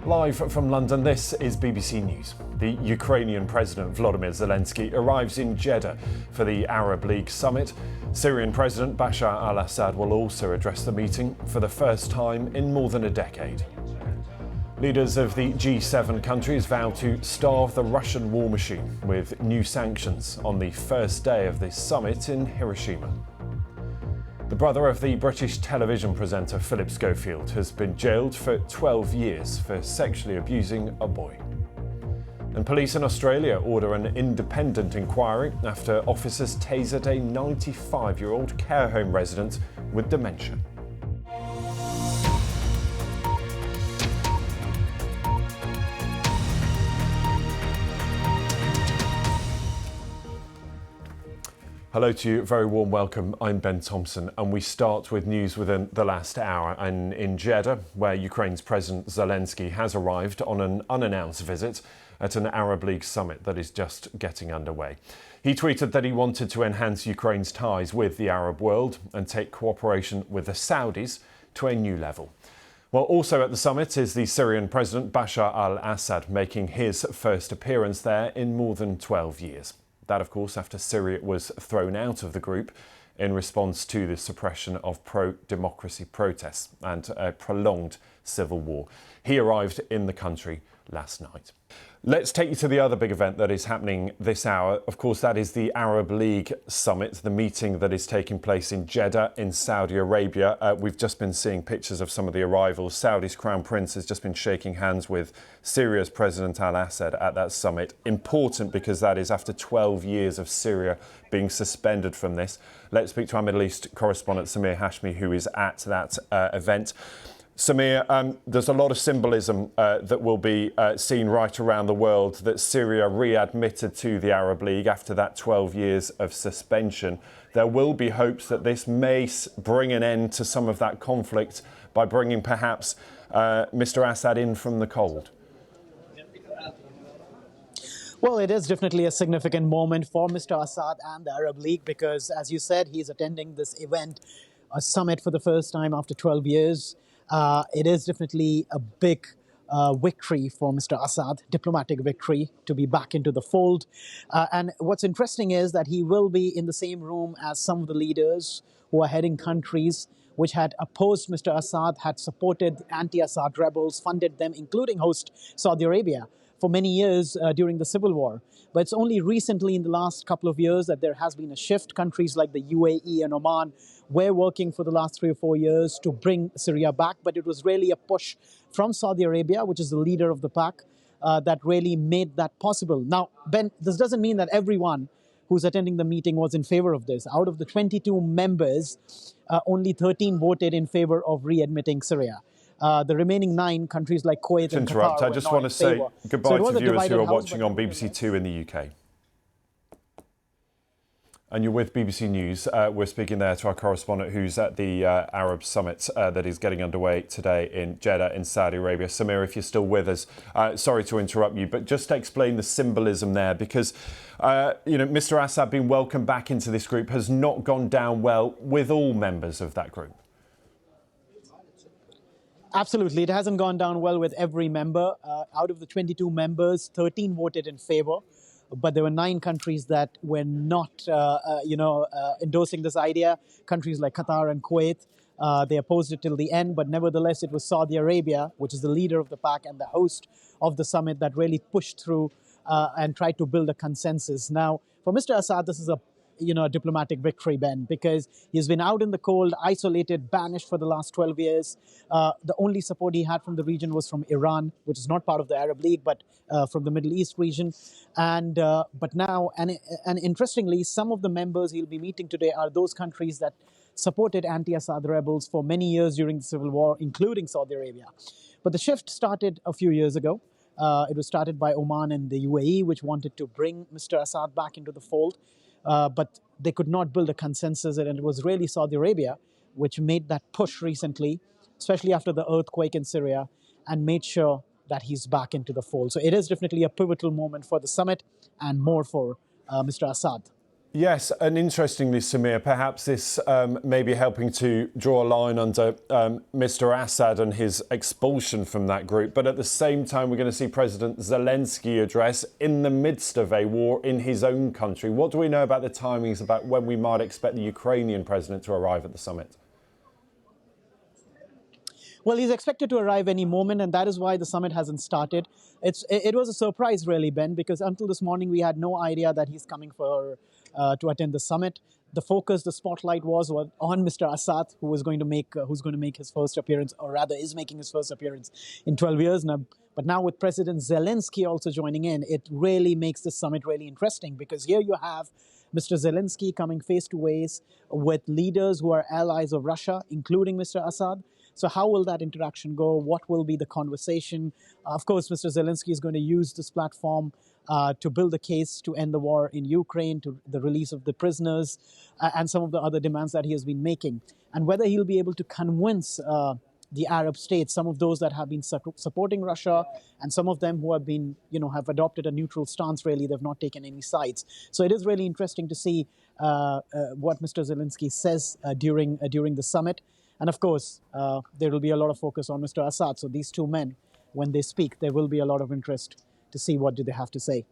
Live from London, this is BBC News. The Ukrainian President Volodymyr Zelensky arrives in Jeddah for the Arab League summit. Syrian President Bashar al-Assad will also address the meeting for the first time in more than a decade. Leaders of the G7 countries vow to starve the Russian war machine with new sanctions on the first day of this summit in Hiroshima. The brother of the British television presenter Philip Schofield has been jailed for 12 years for sexually abusing a boy. And police in Australia order an independent inquiry after officers tasered a 95-year-old care home resident with dementia. Hello to you, very warm welcome. I'm Ben Thompson, and we start with news within the last hour. And in Jeddah, where Ukraine's President Zelensky has arrived on an unannounced visit at an Arab League summit that is just getting underway. He tweeted that he wanted to enhance Ukraine's ties with the Arab world and take cooperation with the Saudis to a new level. Well, also at the summit is the Syrian President Bashar al-Assad, making his first appearance there in more than 12 years. That, of course, after Syria was thrown out of the group in response to the suppression of pro-democracy protests and a prolonged civil war. He arrived in the country last night. Let's take you to the other big event that is happening this hour. Of course, that is the Arab League summit, the meeting that is taking place in Jeddah in Saudi Arabia. We've just been seeing pictures of some of the arrivals. Saudi's Crown Prince has just been shaking hands with Syria's President al-Assad at that summit. Important because that is after 12 years of Syria being suspended from this. Let's speak to our Middle East correspondent Samir Hashmi, who is at that event. Samir, there's a lot of symbolism that will be seen right around the world that Syria readmitted to the Arab League after that 12 years of suspension. There will be hopes that this may bring an end to some of that conflict by bringing perhaps Mr. Assad in from the cold. Well, it is definitely a significant moment for Mr. Assad and the Arab League because, as you said, he's attending this event, a summit for the first time after 12 years. It is definitely a big victory for Mr. Assad, diplomatic victory, to be back into the fold. And what's interesting is that he will be in the same room as some of the leaders who are heading countries which had opposed Mr. Assad, had supported anti-Assad rebels, funded them, including host Saudi Arabia, for many years during the civil war. But it's only recently in the last couple of years that there has been a shift. Countries like the UAE and Oman were working for the last 3 or 4 years to bring Syria back, but it was really a push from Saudi Arabia, which is the leader of the pack, that really made that possible. Now, Ben, this doesn't mean that everyone who's attending the meeting was in favor of this. Out of the 22 members, only 13 voted in favor of readmitting Syria. The remaining 9 countries like Kuwait and Qatar I just want to say goodbye to viewers who are watching on BBC Two in the UK. And you're with BBC News. We're speaking there to our correspondent who's at the Arab Summit that is getting underway today in Jeddah in Saudi Arabia. Samir, if you're still with us, sorry to interrupt you, but just to explain the symbolism there, because Mr. Assad being welcomed back into this group has not gone down well with all members of that group. Absolutely. It hasn't gone down well with every member. Out of the 22 members, 13 voted in favor. But there were 9 countries that were not, endorsing this idea. Countries like Qatar and Kuwait, they opposed it till the end. But nevertheless, it was Saudi Arabia, which is the leader of the pack and the host of the summit, that really pushed through and tried to build a consensus. Now, for Mr. Assad, this is a diplomatic victory, Ben, because he's been out in the cold, isolated, banished for the last 12 years. The only support he had from the region was from Iran, which is not part of the Arab League, but from the Middle East region. But now, and interestingly, some of the members he'll be meeting today are those countries that supported anti-Assad rebels for many years during the civil war, including Saudi Arabia. But the shift started a few years ago. It was started by Oman and the UAE, which wanted to bring Mr. Assad back into the fold. But they could not build a consensus, and it was really Saudi Arabia which made that push recently, especially after the earthquake in Syria, and made sure that he's back into the fold. So it is definitely a pivotal moment for the summit and more for Mr. Assad. Yes, and interestingly, Samir, perhaps this may be helping to draw a line under Mr. Assad and his expulsion from that group. But at the same time, we're going to see President Zelensky address in the midst of a war in his own country. What do we know about the timings about when we might expect the Ukrainian president to arrive at the summit? Well, he's expected to arrive any moment, and that is why the summit hasn't started. It was a surprise, really, Ben, because until this morning we had no idea that he's coming to attend the summit. The focus, the spotlight was on Mr. Assad, who's going to make his first appearance, or rather is making his first appearance in 12 years now. But now with President Zelensky also joining in, it really makes the summit really interesting, because here you have Mr. Zelensky coming face to face with leaders who are allies of Russia, including Mr. Assad. So how will that interaction go? What will be the conversation? Of course, Mr. Zelensky is going to use this platform to build a case to end the war in Ukraine, to the release of the prisoners, and some of the other demands that he has been making. And whether he'll be able to convince the Arab states, some of those that have been supporting Russia, and some of them who have been, have adopted a neutral stance, really, they've not taken any sides. So it is really interesting to see what Mr. Zelensky says during the summit. And of course, there will be a lot of focus on Mr. Assad. So these two men, when they speak, there will be a lot of interest to see what do they have to say.